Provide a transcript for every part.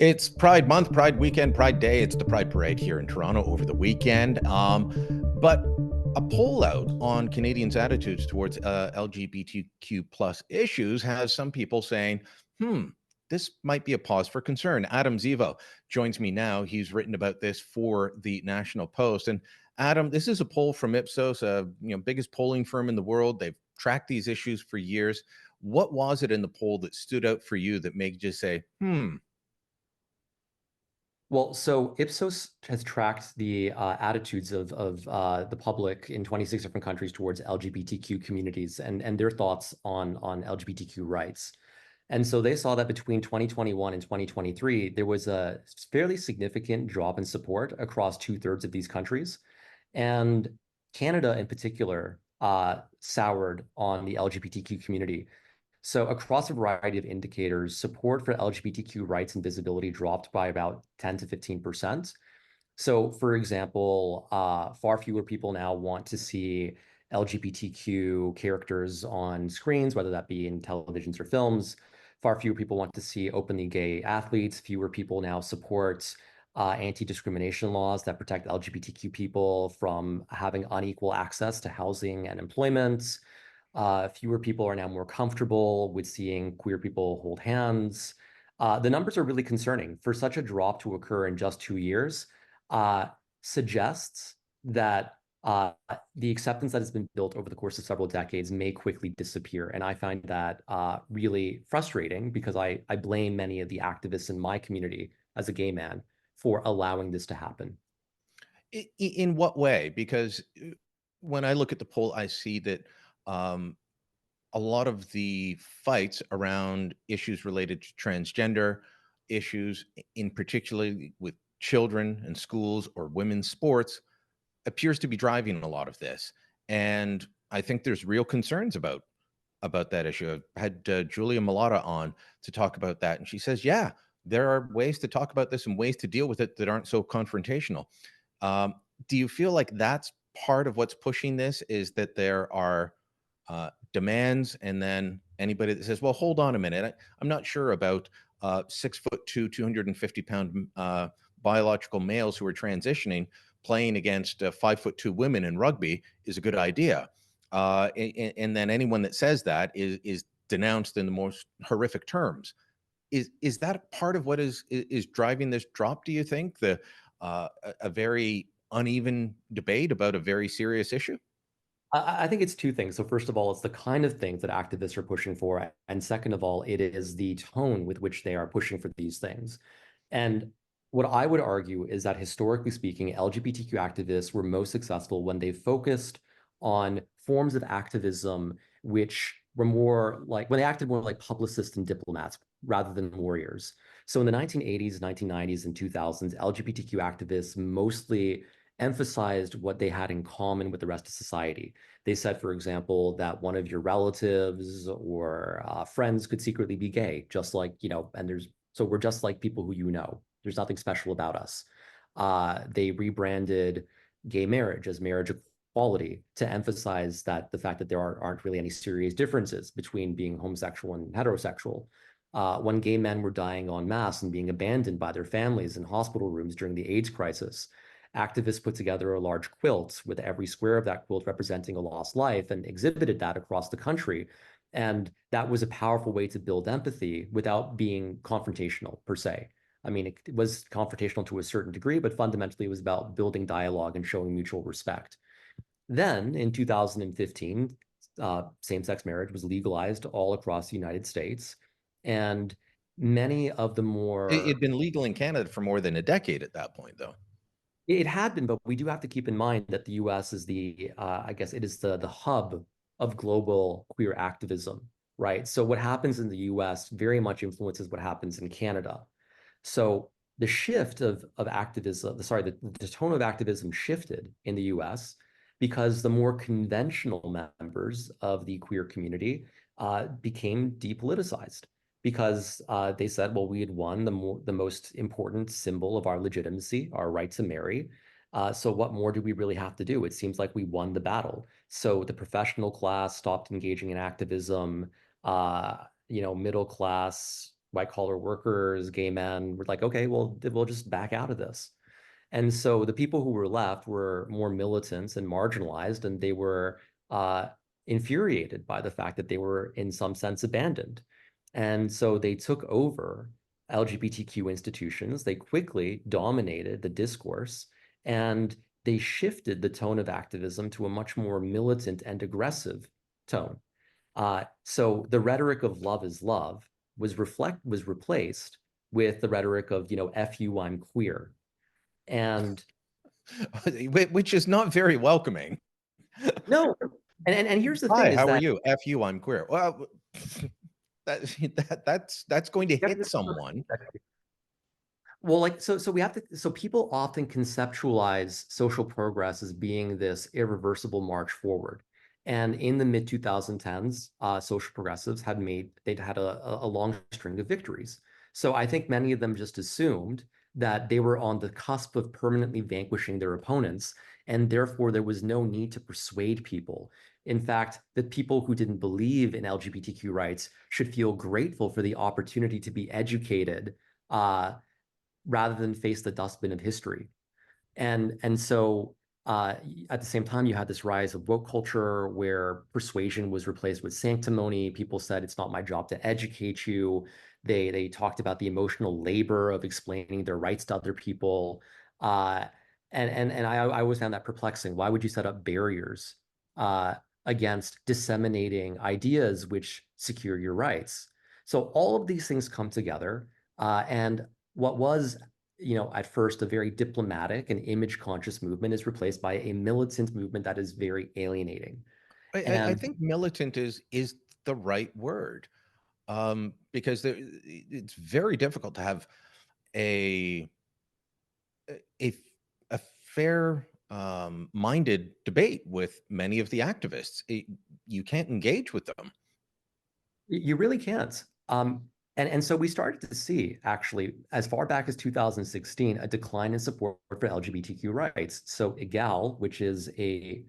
It's Pride Month, Pride Weekend, Pride Day. It's the Pride Parade here in Toronto over the weekend. But a poll out on Canadians' attitudes towards LGBTQ plus issues has some people saying, this might be a pause for concern. Adam Zivo joins me now. He's written about this for the National Post. And Adam, this is a poll from Ipsos, biggest polling firm in the world. They've tracked these issues for years. What was it in the poll that stood out for you that made you say, Well, so Ipsos has tracked the attitudes of the public in 26 different countries towards LGBTQ communities and their thoughts on LGBTQ rights. And so they saw that between 2021 and 2023, there was a fairly significant drop in support across 2/3 of these countries. And Canada in particular soured on the LGBTQ community. So across a variety of indicators, support for LGBTQ rights and visibility dropped by about 10 to 15%. So for example, far fewer people now want to see LGBTQ characters on screens, whether that be in televisions or films. Far fewer people want to see openly gay athletes. Fewer people now support anti-discrimination laws that protect LGBTQ people from having unequal access to housing and employment. Fewer people are now more comfortable with seeing queer people hold hands. The numbers are really concerning. For such a drop to occur in just 2 years, suggests that the acceptance that has been built over the course of several decades may quickly disappear. And I find that really frustrating because I blame many of the activists in my community as a gay man for allowing this to happen. in what way? Because when I look at the poll, I see that a lot of the fights around issues related to transgender issues, in particularly with children and schools or women's sports, appears to be driving a lot of this. And I think there's real concerns about that issue. I've had Julia Malata on to talk about that, and she says, yeah, there are ways to talk about this and ways to deal with it that aren't so confrontational. Um, do you feel like that's part of what's pushing this, is that there are demands, and then anybody that says, well, hold on a minute, I'm not sure about 6'2", 250-pound biological males who are transitioning playing against 5'2" women in rugby is a good idea. And then anyone that says that is denounced in the most horrific terms. Is that part of what is driving this drop, do you think? A very uneven debate about a very serious issue? I think it's two things. So first of all, it's the kind of things that activists are pushing for. And second of all, it is the tone with which they are pushing for these things. And what I would argue is that historically speaking, LGBTQ activists were most successful when they focused on forms of activism which were more like, when they acted more like publicists and diplomats rather than warriors. So in the 1980s, 1990s, and 2000s, LGBTQ activists mostly emphasized what they had in common with the rest of society. They said, for example, that one of your relatives or friends could secretly be gay, just like, so we're just like people who you know. There's nothing special about us. They rebranded gay marriage as marriage equality to emphasize that the fact that there aren't really any serious differences between being homosexual and heterosexual. When gay men were dying en masse and being abandoned by their families in hospital rooms during the AIDS crisis, activists put together a large quilt with every square of that quilt representing a lost life and exhibited that across the country. And that was a powerful way to build empathy without being confrontational per se. I mean, it was confrontational to a certain degree, but fundamentally it was about building dialogue and showing mutual respect. Then in 2015, same-sex marriage was legalized all across the United States. And many of the It more had been legal in Canada for more than a decade at that point, though. It had been, but we do have to keep in mind that the US is I guess it is the hub of global queer activism, right? So what happens in the US very much influences what happens in Canada. So the shift of activism, sorry, the tone of activism shifted in the US because the more conventional members of the queer community became depoliticized because they said, well, we had won the most important symbol of our legitimacy, our right to marry. So what more do we really have to do? It seems like we won the battle. So the professional class stopped engaging in activism. Middle class white collar workers, gay men were like, okay, well, we'll just back out of this. And so the people who were left were more militant and marginalized, and they were infuriated by the fact that they were, in some sense, abandoned. And so they took over LGBTQ institutions. They quickly dominated the discourse, and they shifted the tone of activism to a much more militant and aggressive tone. So the rhetoric of love is love was replaced with the rhetoric of, F you, I'm queer. And which is not very welcoming. no, and here's the thing Hi, is how are that you? F you, I'm queer. Well, that's going to you have hit to someone. well, like so we have to so people often conceptualize social progress as being this irreversible march forward. And in the mid 2010s, social progressives they'd had a long string of victories. So I think many of them just assumed that they were on the cusp of permanently vanquishing their opponents, and therefore there was no need to persuade people. In fact, the people who didn't believe in LGBTQ rights should feel grateful for the opportunity to be educated, rather than face the dustbin of history. And so at the same time, you had this rise of woke culture where persuasion was replaced with sanctimony. People said, it's not my job to educate you. They talked about the emotional labor of explaining their rights to other people. Uh, and I always found that perplexing. Why would you set up barriers uh, against disseminating ideas which secure your rights? So all of these things come together. And what was, at first a very diplomatic and image conscious movement is replaced by a militant movement that is very alienating. I And think militant is the right word, because it's very difficult to have a a a fair minded debate with many of the activists. You can't engage with them. you really can't. And so we started to see, actually, as far back as 2016, a decline in support for LGBTQ rights. So GLAAD, which is a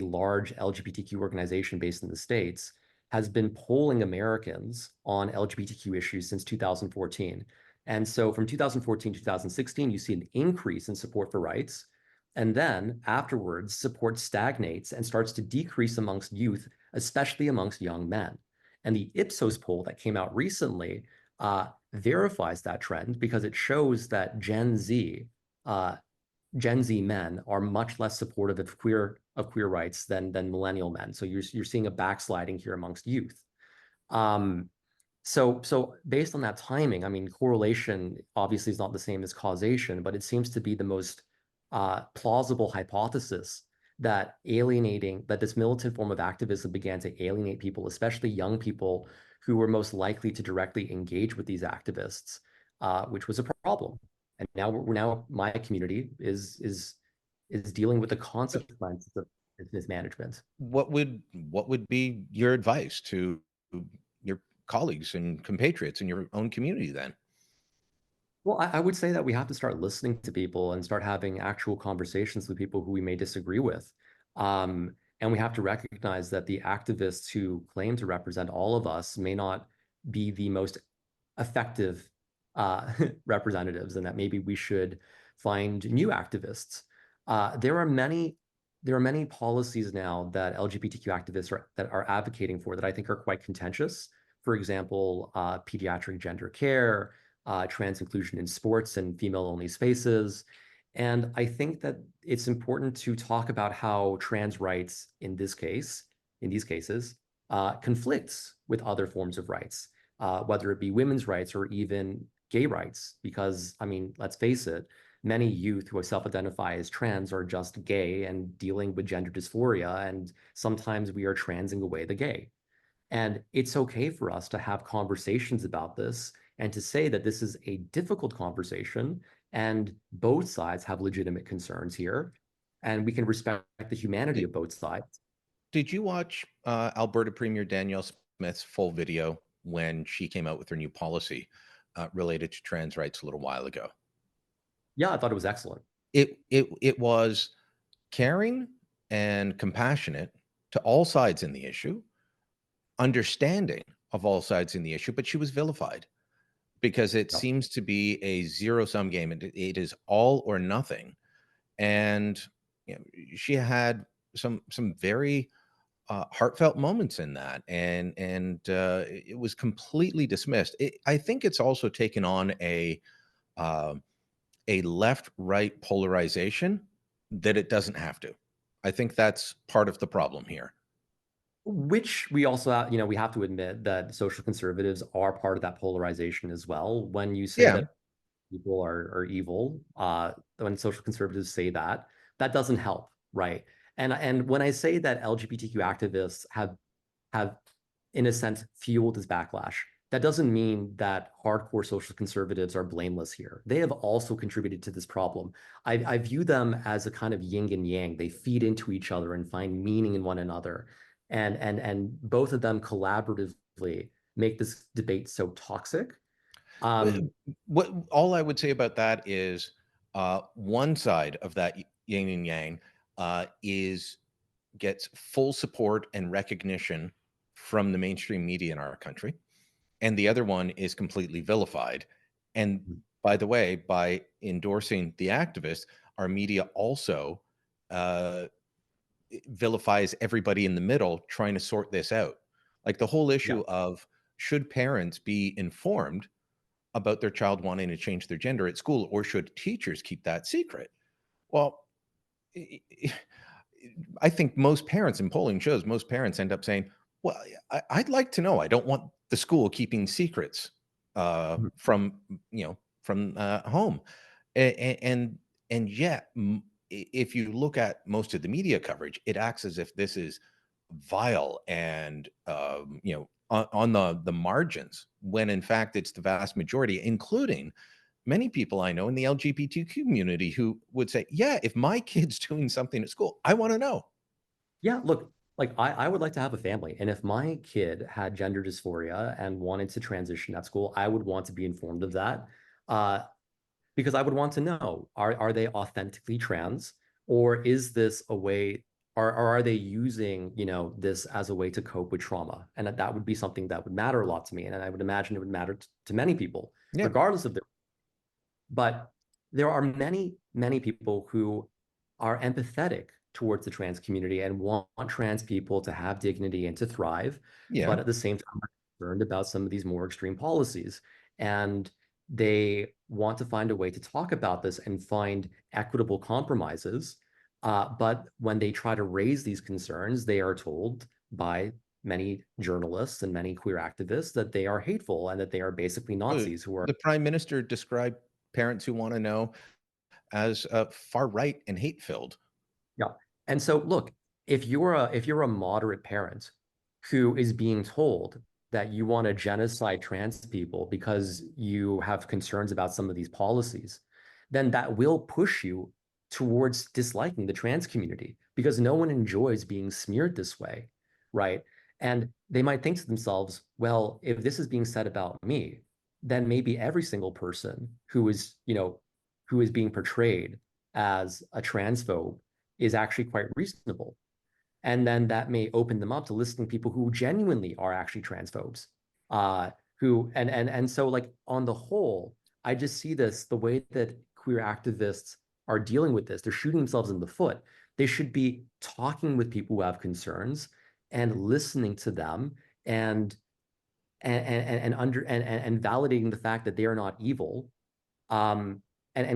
large LGBTQ organization based in the States, has been polling Americans on LGBTQ issues since 2014. And so from 2014 to 2016, you see an increase in support for rights. And then afterwards, support stagnates and starts to decrease amongst youth, especially amongst young men. And the Ipsos poll that came out recently verifies that trend because it shows that uh, Gen Z men are much less supportive of queer rights than millennial men. So you're seeing a backsliding here amongst youth. Um, so based on that timing, I mean, correlation obviously is not the same as causation, but it seems to be the most plausible hypothesis that this militant form of activism began to alienate people, especially young people who were most likely to directly engage with these activists, which was a problem. And now my community is dealing with the consequences of mismanagement. What would be your advice to your colleagues and compatriots in your own community then? Well, I would say that we have to start listening to people and start having actual conversations with people who we may disagree with. And we have to recognize that the activists who claim to represent all of us may not be the most effective representatives, and that maybe we should find new activists. There are many policies now that LGBTQ activists are advocating for that I think are quite contentious. For example, pediatric gender care, trans inclusion in sports and female-only spaces. And I think that it's important to talk about how trans rights in these cases, conflicts with other forms of rights, whether it be women's rights or even gay rights. Because, I mean, let's face it, many youth who self-identify as trans are just gay and dealing with gender dysphoria, and sometimes we are transing away the gay. And it's okay for us to have conversations about this and to say that this is a difficult conversation and both sides have legitimate concerns here. And we can respect the humanity Did, of both sides. did you watch Alberta Premier Danielle Smith's full video when she came out with her new policy related to trans rights a little while ago? Yeah, I thought it was excellent. It was caring and compassionate to all sides in the issue, understanding of all sides in the issue, but she was vilified because it Yep. seems to be a zero-sum game. It is all or nothing. And you know, she had some very heartfelt moments in that, and it was completely dismissed. I think it's also taken on uh, a left-right polarization that it doesn't have to. I think that's part of the problem here. Which we also, we have to admit that social conservatives are part of that polarization as well. When you say Yeah. that people are evil, when social conservatives say that, that doesn't help, right? And when I say that LGBTQ activists have in a sense fueled this backlash, that doesn't mean that hardcore social conservatives are blameless here. They have also contributed to this problem. I view them as a kind of yin and yang. They feed into each other and find meaning in one another. And both of them collaboratively make this debate so toxic. Um, What all I would say about that is one side of that yin and yang is gets full support and recognition from the mainstream media in our country, and the other one is completely vilified. And by the way, by endorsing the activists, our media also uh, vilifies everybody in the middle trying to sort this out. Like the whole yeah. issue of should parents be informed about their child wanting to change their gender at school, or should teachers keep that secret? Well, I think most parents, in polling shows, most parents end up saying, "Well, I'd like to know. I don't want the school keeping secrets from from home." And yet, if you look at most of the media coverage, it acts as if this is vile and on the margins, when in fact it's the vast majority, including many people I know in the LGBT community who would say, "Yeah, if my kid's doing something at school, I want to know." Yeah, look, like I would like to have a family. And if my kid had gender dysphoria and wanted to transition at school, I would want to be informed of that. Uh, because I would want to know, are they authentically trans? Or is this a way, or are they using, this as a way to cope with trauma? And that would be something that would matter a lot to me. And I would imagine it would matter to many people, Yeah. regardless of their. But there are many, many people who are empathetic towards the trans community and want trans people to have dignity and to thrive, Yeah. but at the same time are concerned about some of these more extreme policies. And they want to find a way to talk about this and find equitable compromises. But when they try to raise these concerns, they are told by many journalists and many queer activists that they are hateful and that they are basically Nazis who are. The prime minister described parents who want to know as far right and hate filled. Yeah. And so look, if you're a moderate parent who is being told that you want to genocide trans people because you have concerns about some of these policies, then that will push you towards disliking the trans community because no one enjoys being smeared this way, right? And they might think to themselves, well, if this is being said about me, then maybe every single person who is being portrayed as a transphobe is actually quite reasonable. And then that may open them up to listening to people who genuinely are actually transphobes. And so like on the whole, I just see this, the way that queer activists are dealing with this, they're shooting themselves in the foot. They should be talking with people who have concerns and listening to them and validating the fact that they are not evil, and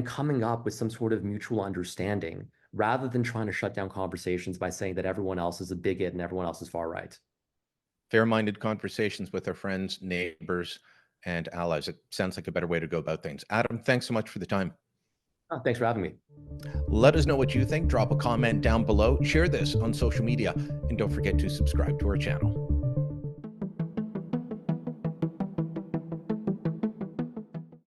coming up with some sort of mutual understanding rather than trying to shut down conversations by saying that everyone else is a bigot and everyone else is far right. Fair-minded conversations with our friends, neighbors, and allies. It sounds like a better way to go about things. Adam, thanks so much for the time. Thanks for having me. Let us know what you think. Drop a comment down below. Share this on social media. And don't forget to subscribe to our channel.